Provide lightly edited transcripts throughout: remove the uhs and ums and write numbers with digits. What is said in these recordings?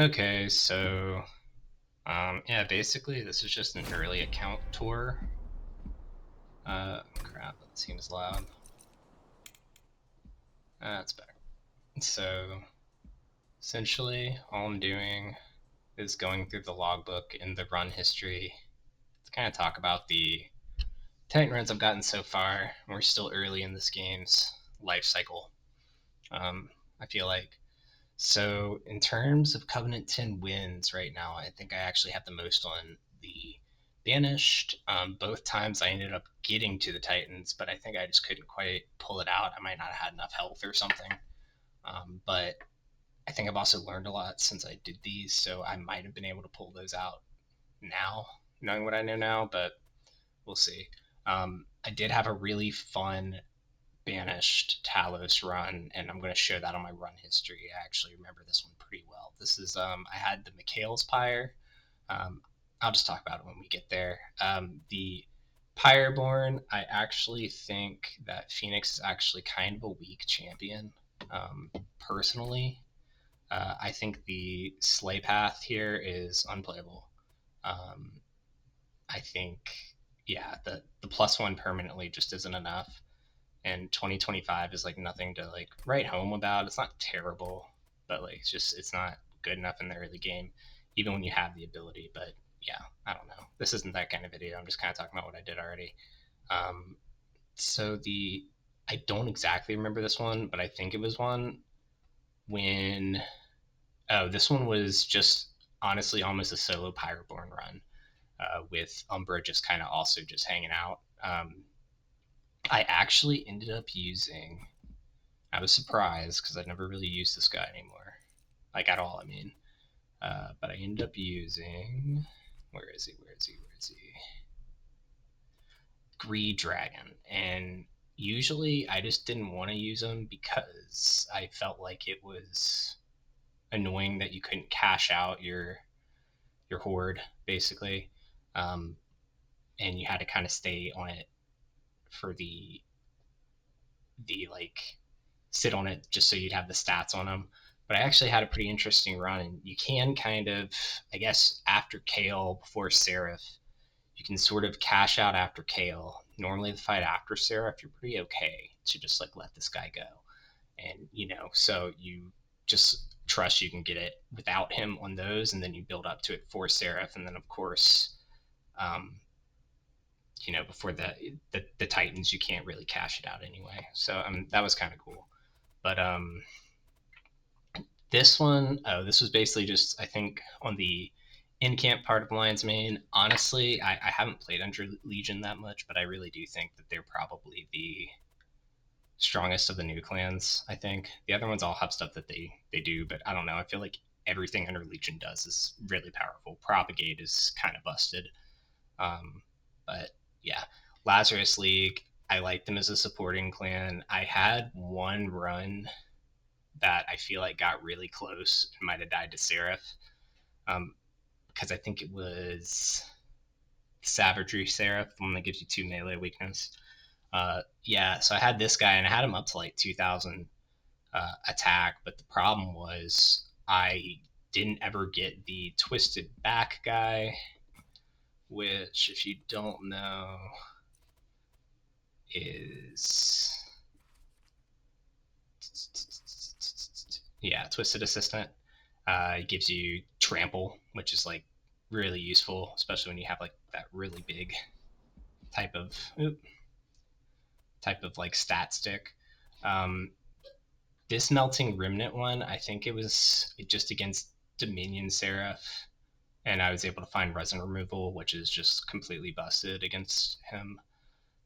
Okay, so yeah, basically this is just an early account tour. Crap, that seems loud. That's better. So essentially, all I'm doing is going through the logbook in the run history to kind of talk about the Titan runs I've gotten so far. We're still early in this game's life cycle. I feel like. So in terms of Covenant 10 wins right now, I think I actually have the most on the Banished. Both times I ended up getting to the Titans, but I think I just couldn't quite pull it out. I might not have had enough health or something. But I think I've also learned a lot since I did these, so I might have been able to pull those out now, knowing what I know now, but we'll see. I did have a really fun Banished Talos run, and I'm going to show that on my run history. I actually remember this one pretty well. This is I had the Mikhail's Pyre. Um, I'll just talk about it when we get there. The Pyreborn, I actually think that Phoenix is actually kind of a weak champion. Personally, I think the Slay Path here is unplayable. Um, I think, yeah, the +1 permanently just isn't enough, and 2025 is like nothing to like write home about. It's not terrible, but like it's not good enough in the early game, even when you have the ability. But yeah, I don't know. This isn't that kind of video. I'm just kind of talking about what I did already. Um, so the I don't exactly remember this one, but I think it was one when this one was just honestly almost a solo Pyroborn run with Umbra just kind of also just hanging out. I actually ended up using I was surprised because I'd never really used this guy anymore, like at all. I mean, but I ended up using where is he? Where is he? Where is he? Greed Dragon, and usually I just didn't want to use him because I felt like it was annoying that you couldn't cash out your horde basically, um, and you had to kind of stay on it for the like sit on it just so you'd have the stats on them. But I actually had a pretty interesting run, and you can kind of, I guess, after Kale before Seraph, you can sort of cash out after Kale. Normally, the fight after Seraph, you're pretty okay to just like let this guy go, and so you just trust you can get it without him on those, and then you build up to it for Seraph, and then of course, um, before the Titans, you can't really cash it out anyway. So that was kind of cool. But this one, oh, this was basically just I think on the in camp part of Lion's Mane. Honestly, I haven't played under Legion that much, but I really do think that they're probably the strongest of the new clans. I think the other ones all have stuff that they do, but I don't know. I feel like everything under Legion does is really powerful. Propagate is kind of busted, um, but yeah, Lazarus League. I like them as a supporting clan. I had one run that I feel like got really close and might have died to Seraph, um, because I think it was Savagery Seraph, the one that gives you 2 melee weakness. Yeah, so I had this guy and I had him up to like 2,000 attack, but the problem was I didn't ever get the Twisted Back guy, which, if you don't know, is yeah, Twisted Assistant. It gives you trample, which is like really useful, especially when you have like that really big type of type of like stat stick. Um, this melting remnant one, I think it was just against Dominion Seraph, and I was able to find resin removal, which is just completely busted against him.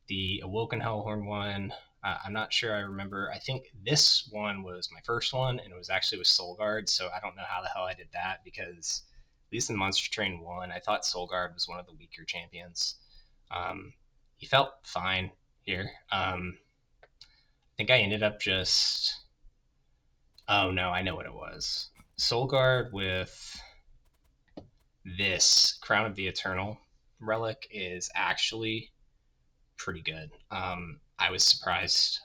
The Awoken Hellhorn one, I'm not sure I remember. I think this one was my first one, and it was actually with Soulguard, so I don't know how the hell I did that because at least in Monster Train 1, I thought Soulguard was one of the weaker champions. He felt fine here. I think I ended up just. Oh no, I know what it was. Soulguard with this Crown of the Eternal relic is actually pretty good. I was surprised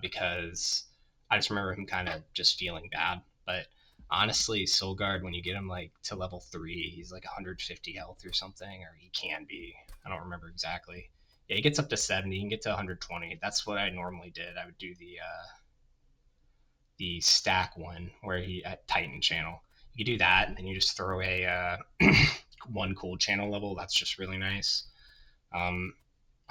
because I just remember him kind of just feeling bad. But Honestly, Soulguard, when you get him like to level 3, he's like 150 health or something, or he can be. I don't remember exactly. Yeah, he gets up to 70. He can get to 120. That's what I normally did. I would do the stack one where he at Titan channel. You do that, and then you just throw a one cold channel level. That's just really nice. Um,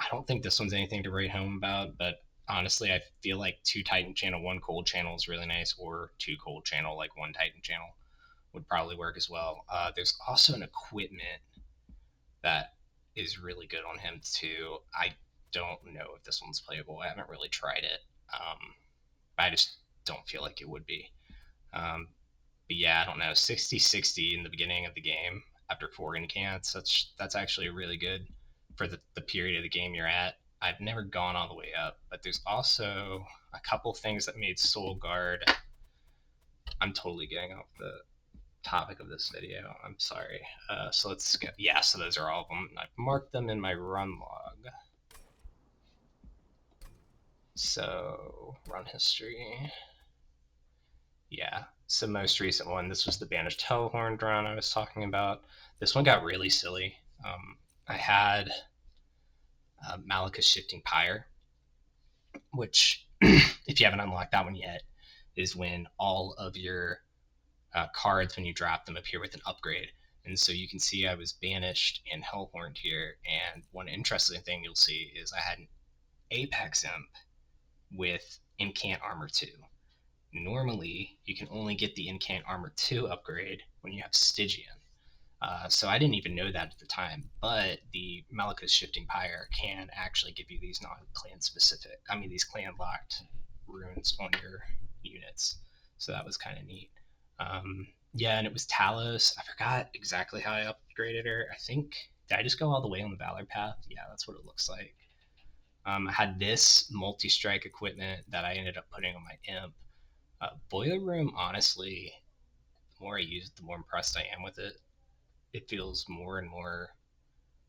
I don't think this one's anything to write home about, but honestly, I feel like two Titan channel, one cold channel is really nice, or two cold channel, like one Titan channel would probably work as well. There's also an equipment that is really good on him too. I don't know if this one's playable. I haven't really tried it. I just don't feel like it would be. Um, but yeah, I don't know. 60-60 in the beginning of the game after 4 incants. That's actually really good for the period of the game you're at. I've never gone all the way up, but there's also a couple things that made Soul Guard. I'm totally getting off the topic of this video. I'm sorry. So let's skip. Yeah, so those are all of them. I've marked them in my run log. So run history. Yeah. So most recent one, this was the Banished Hellhorn run I was talking about. This one got really silly. I had Malika's Shifting Pyre, which, if you haven't unlocked that one yet, is when all of your cards, when you drop them, appear with an upgrade. And so you can see I was banished and Hellhorned here. And one interesting thing you'll see is I had an Apex Imp with Incant Armor 2. Normally, you can only get the Incant Armor 2 upgrade when you have Stygian. So I didn't even know that at the time, but the Malika's Shifting Pyre can actually give you these non-clan specific, these clan locked runes on your units. So that was kind of neat. Yeah, and it was Talos. I forgot exactly how I upgraded her. I think, did I just go all the way on the Valor path? Yeah, that's what it looks like. I had this multi-strike equipment that I ended up putting on my imp. Boiler Room, honestly, the more I use it, the more impressed I am with it. It feels more and more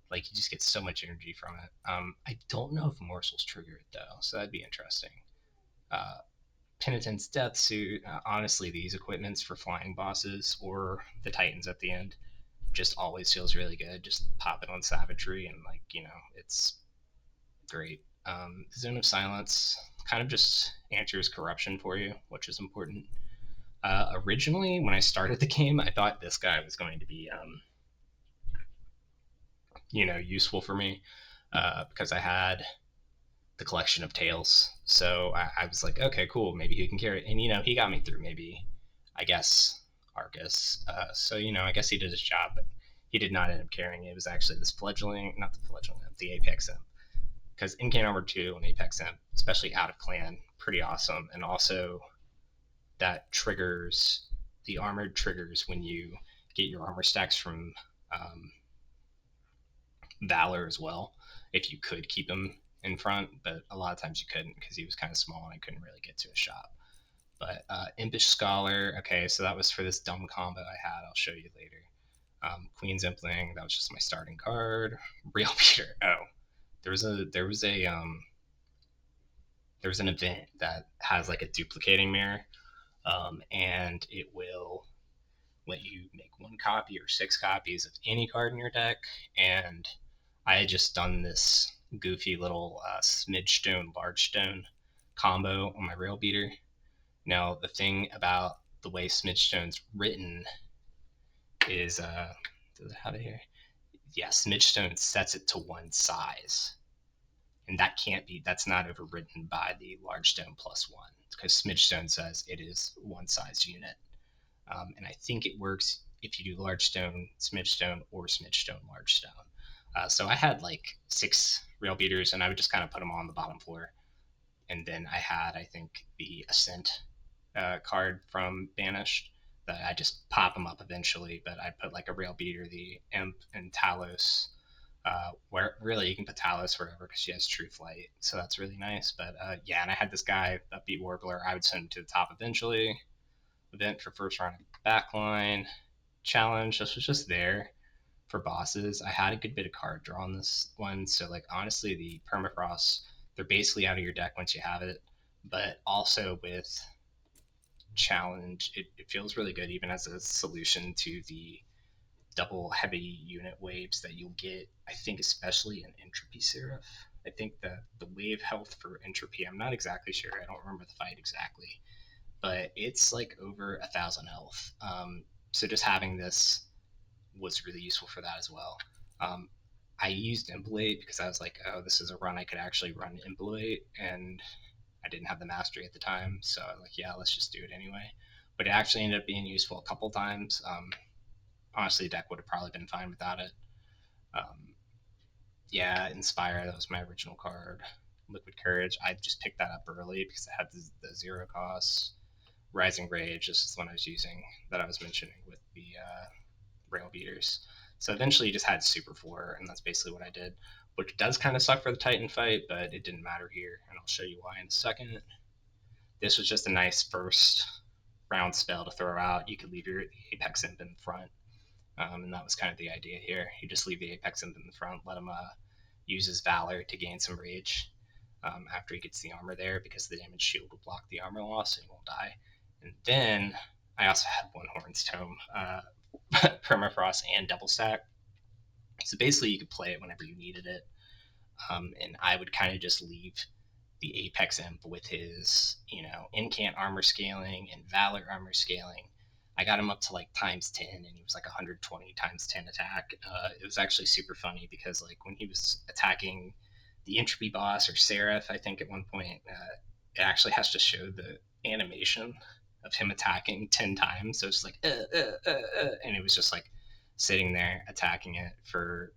like you just get so much energy from it. I don't know if Morsels trigger it though, so that'd be interesting. Uh, Penitent's Death Suit, honestly, these equipments for flying bosses or the Titans at the end just always feels really good. Just pop it on Savagery and, it's great. Zone of Silence kind of just answers corruption for you, which is important. Originally, when I started the game, I thought this guy was going to be, useful for me because I had the collection of tails. So I was like, okay, cool, maybe he can carry it. And, he got me through maybe, I guess, Arcus. So, I guess he did his job, but he did not end up carrying it. It was actually this fledgling, not the fledgling, the Apex Imp. Because Incant Armor 2 and Apex Imp, especially out of clan, pretty awesome. And also, that triggers, the armored triggers when you get your armor stacks from Valor as well, if you could keep him in front, but a lot of times you couldn't because he was kind of small and I couldn't really get to his shop. But Impish Scholar, okay, so that was for this dumb combo I had. I'll show you later. Queen's Impling, that was just my starting card. Real Beater. Oh, there was an event that has like a duplicating mirror, and it will let you make one copy or 6 copies of any card in your deck. And I had just done this goofy little smidge stone, large stone combo on my rail beater. Now, the thing about the way smidge stone's written is, does it have it here? Yeah, smidge stone sets it to one size. And that's not overwritten by the large stone +1 because smidge stone says it is one size unit. And I think it works if you do large stone, smidge stone, or smidge stone, large stone. So I had like 6 rail beaters, and I would just kind of put them on the bottom floor. And then I had, I think, the Ascent card from Banished that I just pop them up eventually. But I put like a rail beater, the Imp, and Talos. Where really you can put Talos wherever because she has True Flight, so that's really nice. But yeah, and I had this guy, Upbeat Warbler. I would send him to the top eventually. Event for first round backline challenge. This was just there for bosses. I had a good bit of card draw on this one, so like honestly, the permafrost, they're basically out of your deck once you have it. But also with challenge. It feels really good even as a solution to the double heavy unit waves that you'll get, I think, especially in Entropy Seraph. I think that the wave health for Entropy, I'm not exactly sure. I don't remember the fight exactly, but it's like over 1,000 health. So just having this was really useful for that as well. Um, I used Impulate because I was like, oh, this is a run I could actually run Impulate, and I didn't have the mastery at the time, so I was like, yeah, let's just do it anyway. But it actually ended up being useful a couple times. Honestly, deck would have probably been fine without it. Um, yeah, Inspire, that was my original card. Liquid Courage, I just picked that up early because it had the zero costs. Rising Rage, this is the one I was using that I was mentioning with the rail beaters. So eventually you just had Super 4, and that's basically what I did, which does kind of suck for the Titan fight, but it didn't matter here, and I'll show you why in a second. This was just a nice first round spell to throw out. You could leave your Apex Imp in front, and that was kind of the idea here. You just leave the Apex Imp in the front, let him use his Valor to gain some rage after he gets the armor there, because the damage shield will block the armor loss and he won't die. And then I also had One Horn's Tome, Permafrost, and Double Stack. So basically, you could play it whenever you needed it. And I would kind of just leave the Apex Imp with his, Incant armor scaling and Valor armor scaling. I got him up to like times 10, and he was like 120 times 10 attack. It was actually super funny because like when he was attacking the Entropy boss or Seraph, I think at one point, it actually has to show the animation of him attacking 10 times. So it's like, and it was just like sitting there attacking it for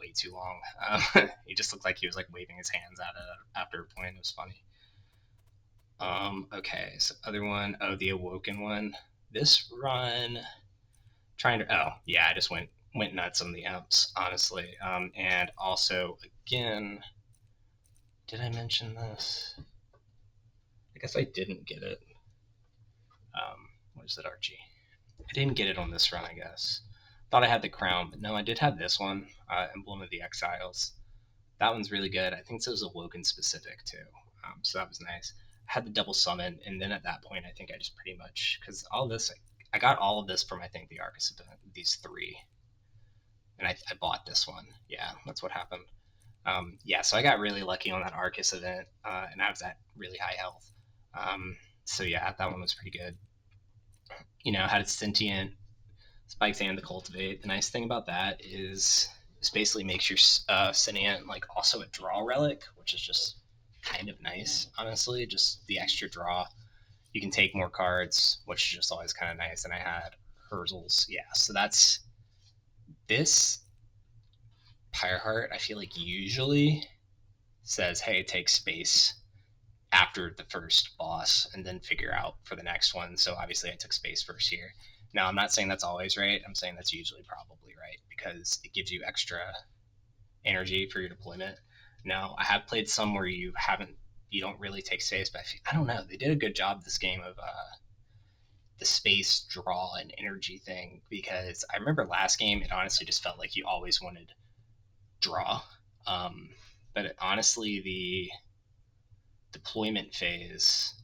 way too long. He just looked like he was like waving his hands at it after a point. It was funny. Okay, so other one, the Awoken one. This run, trying to, yeah, I just went nuts on the imps, honestly. And also, again, did I mention this? I guess I didn't get it. What is it, Archie? I didn't get it on this run, I guess. Thought I had the crown, but no, I did have this one, Emblem of the Exiles. That one's really good. I think this was Awoken specific too, so that was nice. I had the double summon, and then at that point, I think I just pretty much, because all this, I got all of this from I think the Arcus event, these three, and I bought this one. Yeah, that's what happened. Yeah, so I got really lucky on that Arcus event, and I was at really high health. So yeah, that one was pretty good. Had its sentient spikes and the cultivate. The nice thing about that is this basically makes your sentient like also a draw relic, which is just kind of nice, honestly. Just the extra draw. You can take more cards, which is just always kind of nice. And I had Herzls, yeah. So that's this. Pyreheart, I feel like usually says, "Hey, take space after the first boss and then figure out for the next one." So obviously I took space first here. Now I'm not saying that's always right. I'm saying that's usually probably right because it gives you extra energy for your deployment. Now I have played some where you don't really take space, but I don't know. They did a good job this game of the space draw and energy thing because I remember last game it honestly just felt like you always wanted draw. Um, but honestly, the deployment phase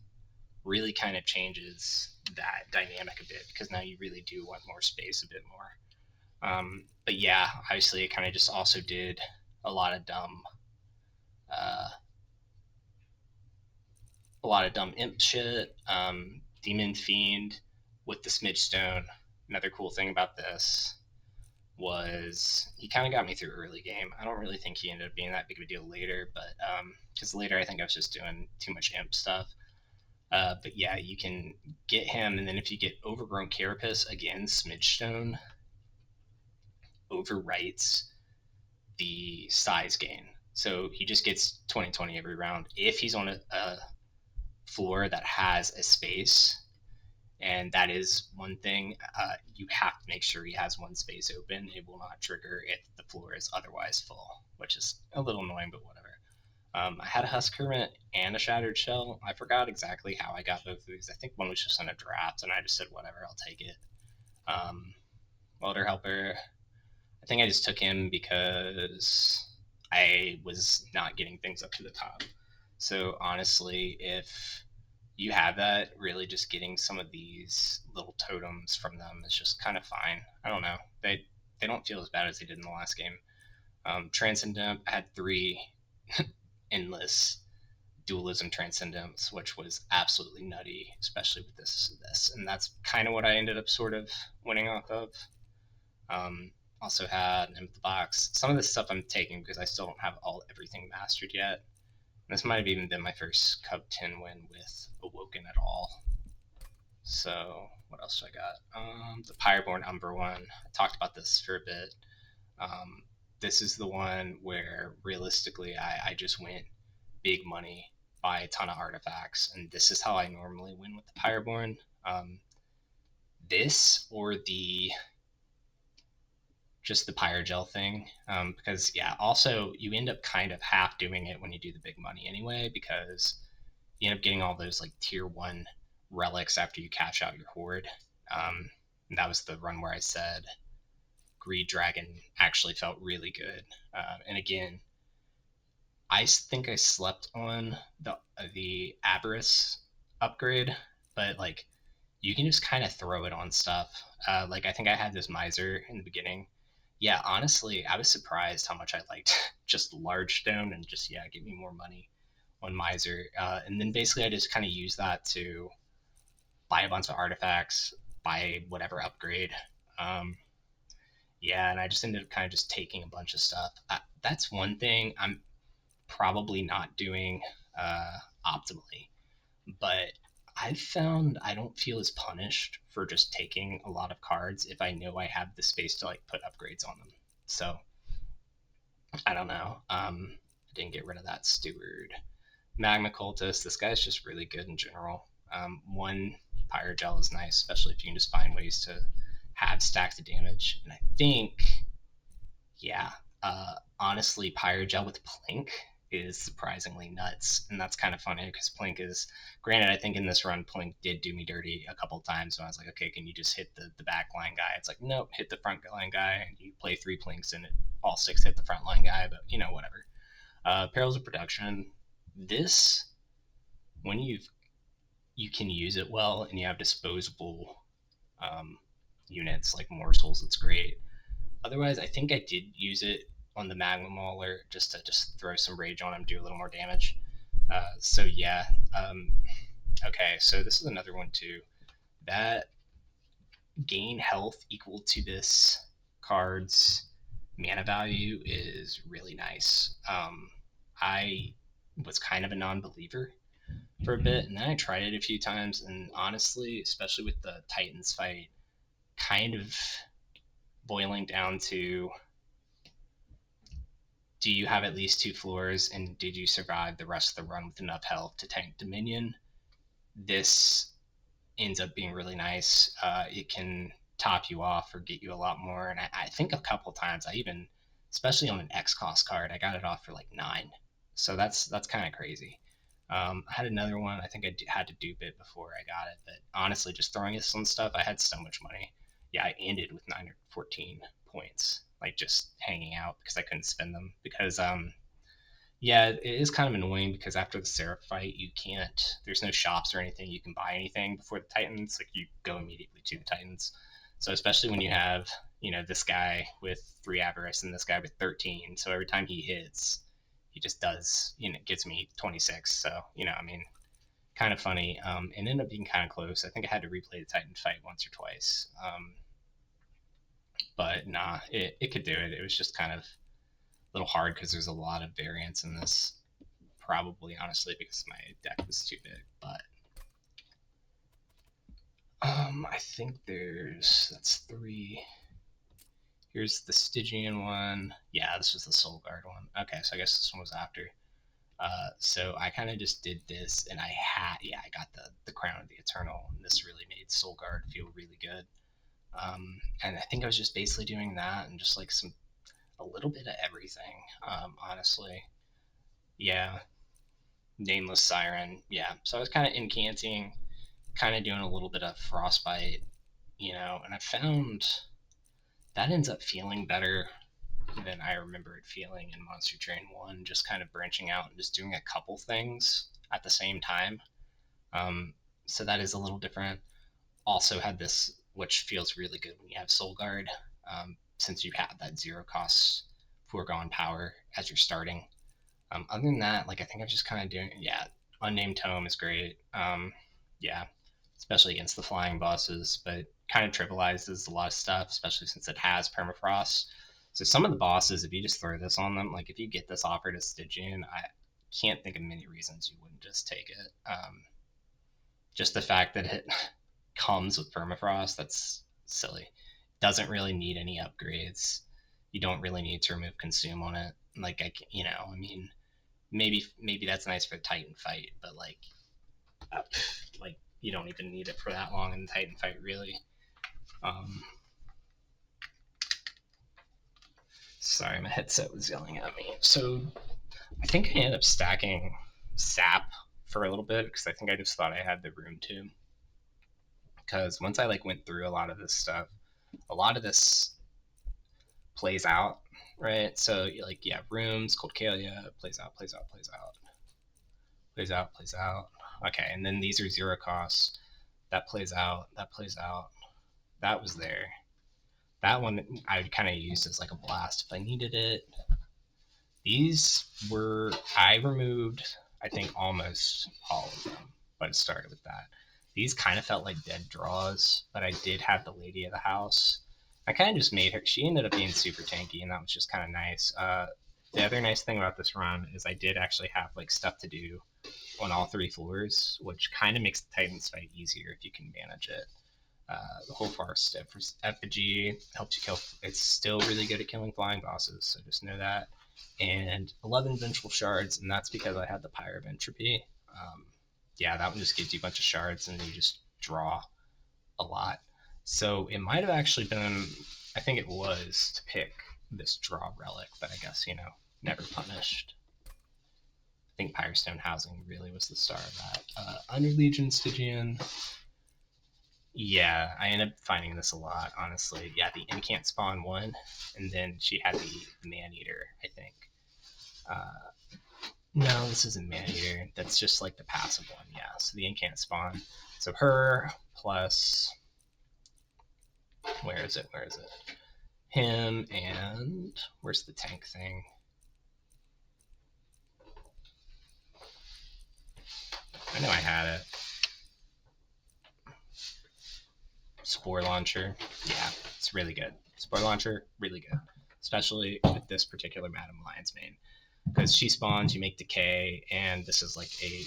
really kind of changes that dynamic a bit because now you really do want more space a bit more. But yeah, obviously it kind of just also did a lot of dumb, uh, imp shit. Demon Fiend with the Smidge Stone. Another cool thing about this was he kind of got me through early game. I don't really think he ended up being that big of a deal later, but because later I think I was just doing too much imp stuff. But yeah, you can get him, and then if you get Overgrown Carapace, again, Smidgestone overwrites the size gain. So he just gets 20/20 every round. If he's on a floor that has a space, and that is one thing, you have to make sure he has one space open. It will not trigger if the floor is otherwise full, which is a little annoying, but whatever. I had a Husk Hermit and a Shattered Shell. I forgot exactly how I got both of these. I think one was just on a draft, and I just said, whatever, I'll take it. Welder Helper, I think I just took him because I was not getting things up to the top. So honestly, if you have that, really just getting some of these little totems from them is just kind of fine. I don't know. They don't feel as bad as they did in the last game. Transcendent had 3 endless dualism transcendence, which was absolutely nutty, especially with this, and that's kind of what I ended up sort of winning off of. Um, Also had in the box. Some of this stuff I'm taking because I still don't have everything mastered yet. This might have even been my first Cub 10 win with Awoken at all. So what else do I got? The Pyreborn Umber one. I talked about this for a bit. Um, this is the one where realistically I just went big money, buy a ton of artifacts, and this is how I normally win with the Pyreborn. This or the just the Pyrogel thing, because yeah, also you end up kind of half doing it when you do the big money anyway, because you end up getting all those like tier 1 relics after you cash out your horde. And that was the run where I said Greed Dragon actually felt really good. And again, I think I slept on the Avarice upgrade, but like you can just kind of throw it on stuff. Like I think I had this Miser in the beginning. Yeah, honestly, I was surprised how much I liked just Large Stone and just yeah, give me more money on Miser. And then basically I just kind of use that to buy a bunch of artifacts, buy whatever upgrade. Um, yeah, and I just ended up kind of just taking a bunch of stuff. That's one thing I'm probably not doing optimally, but I've found I don't feel as punished for just taking a lot of cards if I know I have the space to like put upgrades on them. So I don't know. I didn't get rid of that Steward. Magma Cultist. This guy's just really good in general. One Pyrogel is nice, especially if you can just find ways to have stacks of damage. And I think, yeah, honestly, Pyrogel with Plink is surprisingly nuts, and that's kind of funny because Plink is, granted, I think in this run Plink did do me dirty a couple times. So I was like, okay, can you just hit the back line guy? It's like, nope, hit the front line guy, and you play 3 Plinks and all 6 hit the front line guy, but whatever. Perils of Production. This, when you can use it well and you have disposable um, units like morsels, it's great. Otherwise, I think I did use it on the Magma Mauler just to just throw some rage on him, do a little more damage. So yeah. Okay, so this is another one too. That gain health equal to this card's mana value is really nice. I was kind of a non-believer for a bit, and then I tried it a few times, and honestly, especially with the Titans fight, kind of boiling down to, do you have at least 2 floors, and did you survive the rest of the run with enough health to tank Dominion? This ends up being really nice. It can top you off or get you a lot more, and I think a couple times I even, especially on an X cost card, I got it off for like 9. So that's kind of crazy. I had another one. I think I had to dupe it before I got it, but honestly, just throwing this on stuff, I had so much money. Yeah, I ended with 914 points, like just hanging out because I couldn't spend them. Because yeah, it is kind of annoying because after the Seraph fight, you can't. There's no shops or anything you can buy anything before the Titans. Like you go immediately to the Titans. So especially when you have this guy with 3 Avarice and this guy with 13, so every time he hits, he just does gets me 26. So I mean, kind of funny. And ended up being kind of close. I think I had to replay the Titan fight once or twice. But nah, it could do it. It was just kind of a little hard because there's a lot of variance in this. Probably, honestly, because my deck was too big. But I think that's 3. Here's the Stygian one. Yeah, this was the Soul Guard one. Okay, so I guess this one was after. So I kind of just did this, and I got the Crown of the Eternal, and this really made Soul Guard feel really good. And I think I was just basically doing that and just like a little bit of everything, honestly. Yeah, Nameless Siren. Yeah, so I was kind of incanting, kind of doing a little bit of Frostbite, and I found that ends up feeling better than I remember it feeling in Monster Train 1, just kind of branching out and just doing a couple things at the same time. So that is a little different. Also had this, which feels really good when you have Soul Guard, since you have that zero cost foregone power as you're starting. Other than that, like I think I'm just kind of doing, yeah, Unnamed Tome is great. Yeah, especially against the flying bosses, but kind of trivializes a lot of stuff, especially since it has permafrost. So some of the bosses, if you just throw this on them, like if you get this offered as Stygian, I can't think of many reasons you wouldn't just take it. Just the fact that it comes with permafrost, that's silly. Doesn't really need any upgrades. You don't really need to remove consume on it. Like I mean, maybe that's nice for a Titan fight, but uh, like you don't even need it for that long in the Titan fight, really. Um, Sorry, my headset was yelling at me. So I think I ended up stacking Sap for a little bit because I think I just thought I had the room to. Because once I went through a lot of this stuff, a lot of this plays out, right? So yeah, rooms, Cold Kalia plays out, plays out, plays out, plays out, plays out. Okay, and then these are zero costs. That plays out, that plays out. That was there. That one I would kind of use as like a blast if I needed it. These were I removed I think almost all of them, but it started with that. These kind of felt like dead draws, but I did have the lady of the house. I kind of just made her. She ended up being super tanky, and that was just kind of nice. The other nice thing about this run is I did actually have stuff to do on all three floors, which kind of makes the Titans fight easier if you can manage it. The whole forest effigy helps you kill. It's still really good at killing flying bosses, so just know that. And 11 vengeful shards, and that's because I had the Pyre of Entropy. Um, yeah, that one just gives you a bunch of shards, and you just draw a lot. So it might have actually been, I think it was to pick this draw relic, but I guess never punished. I think Pyrestone Housing really was the star of that. Under Legion Stygian, yeah, I ended up finding this a lot, honestly. Yeah, the Incant Spawn one, and then she had the Man Eater, I think. Uh, no, this isn't Man Eater. That's just the passive one, yeah. So the Incant Spawn. So her plus. Where is it? Where is it? Him and. Where's the tank thing? I know I had it. Spore Launcher. Yeah, it's really good. Spore Launcher, really good. Especially with this particular Madam Lion's Mane. Because she spawns, you make decay, and this is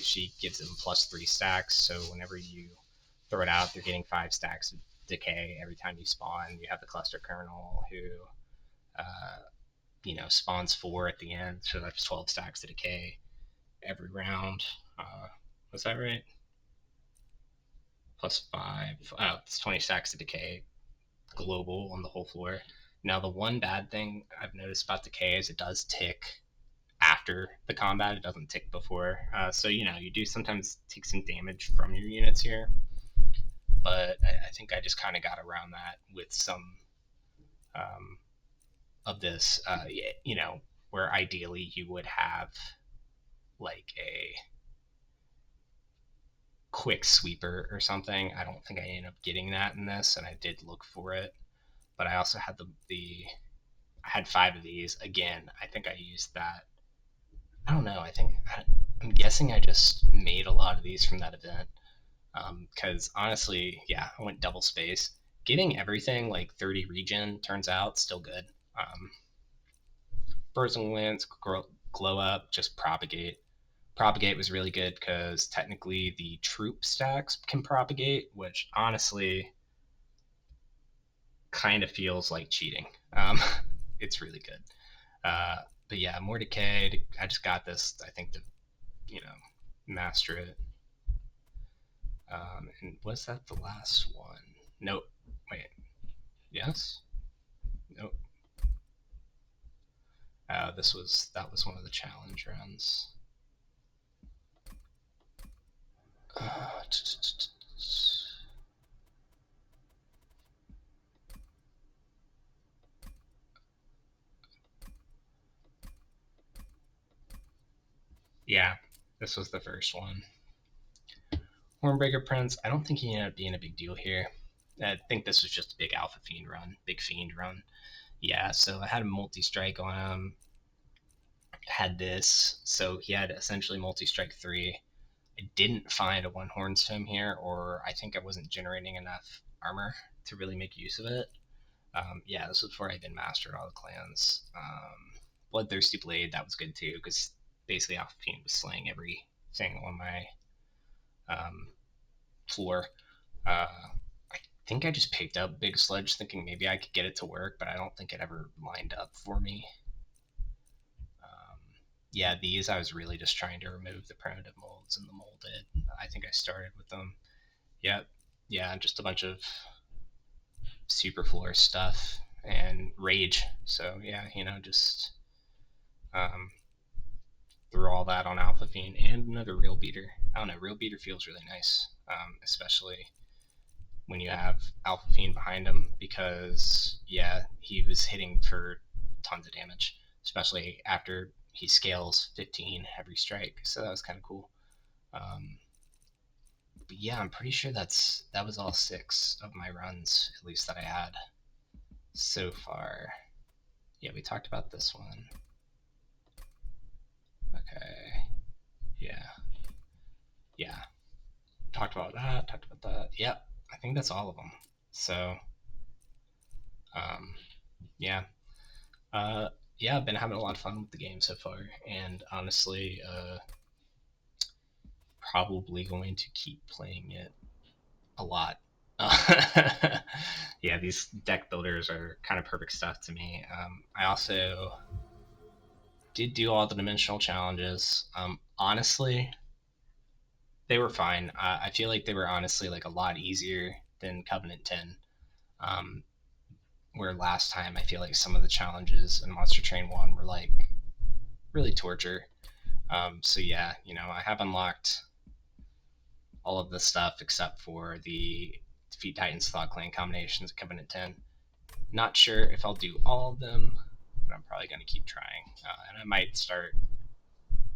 she gives them +3 stacks. So whenever you throw it out, they're getting 5 stacks of decay every time you spawn. You have the cluster kernel who, spawns 4 at the end, so that's 12 stacks of decay every round. Was that right? +5. Oh, it's 20 stacks of decay global on the whole floor. Now the one bad thing I've noticed about decay is it does tick after the combat. It doesn't tick before. So you do sometimes take some damage from your units here, but I think I just kind of got around that with some um, of this. Where ideally you would have a quick sweeper or something. I don't think I ended up getting that in this, and I did look for it. But I also had the I had 5 of these again. I think I used that. I don't know. I'm guessing I just made a lot of these from that event. Because honestly, yeah, I went double space. Getting everything 30 regen turns out still good. Bursting Winds, glow up, just propagate. Propagate was really good because technically the troop stacks can propagate, which honestly kind of feels like cheating. It's really good. Uh, but yeah, more decay. I just got this, I think, to master it. And was that the last one? Nope. Wait. Yes. Nope. That was one of the challenge runs. Uh, yeah, this was the first one. Hornbreaker Prince, I don't think he ended up being a big deal here. I think this was just a big Alpha Fiend run, big Fiend run. Yeah, so I had a multi strike on him. Had this, so he had essentially multi strike 3. I didn't find a one horn swim here, or I think I wasn't generating enough armor to really make use of it. Yeah, this was before I even mastered all the clans. Bloodthirsty Blade, that was good too, because basically Alpha Fiend was slaying everything on my um, floor. I think I just picked up Big Sledge thinking maybe I could get it to work, but I don't think it ever lined up for me. Yeah, these I was really just trying to remove the primitive molds and the molded. I think I started with them. Yep. Yeah, just a bunch of super floor stuff and rage. So yeah, just um, threw all that on Alpha Fiend and another Real Beater. I don't know, Real Beater feels really nice, especially when you have Alpha Fiend behind him because yeah, he was hitting for tons of damage, especially after he scales 15 every strike. So that was kind of cool. Um, but yeah, I'm pretty sure that was all 6 of my runs, at least that I had so far. Yeah, we talked about this one. Okay. Yeah. Yeah. Talked about that. Talked about that. Yep. I think that's all of them. So, um, yeah. Uh, yeah, I've been having a lot of fun with the game so far, and honestly, probably going to keep playing it a lot. Yeah, these deck builders are kind of perfect stuff to me. I also did do all the dimensional challenges. Honestly, they were fine. I feel like they were honestly like a lot easier than Covenant 10. Um, where last time I feel like some of the challenges in Monster Train 1 were like really torture. So yeah, I have unlocked all of the stuff except for the Defeat Titans Thought Clan combinations of Covenant 10. Not sure if I'll do all of them, but I'm probably going to keep trying. And I might start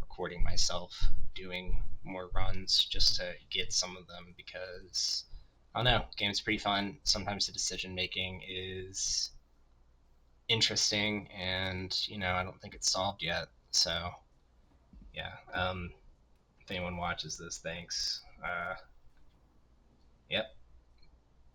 recording myself doing more runs just to get some of them because I don't know, game's pretty fun. Sometimes the decision making is interesting, and I don't think it's solved yet. So yeah, if anyone watches this, thanks. Yep.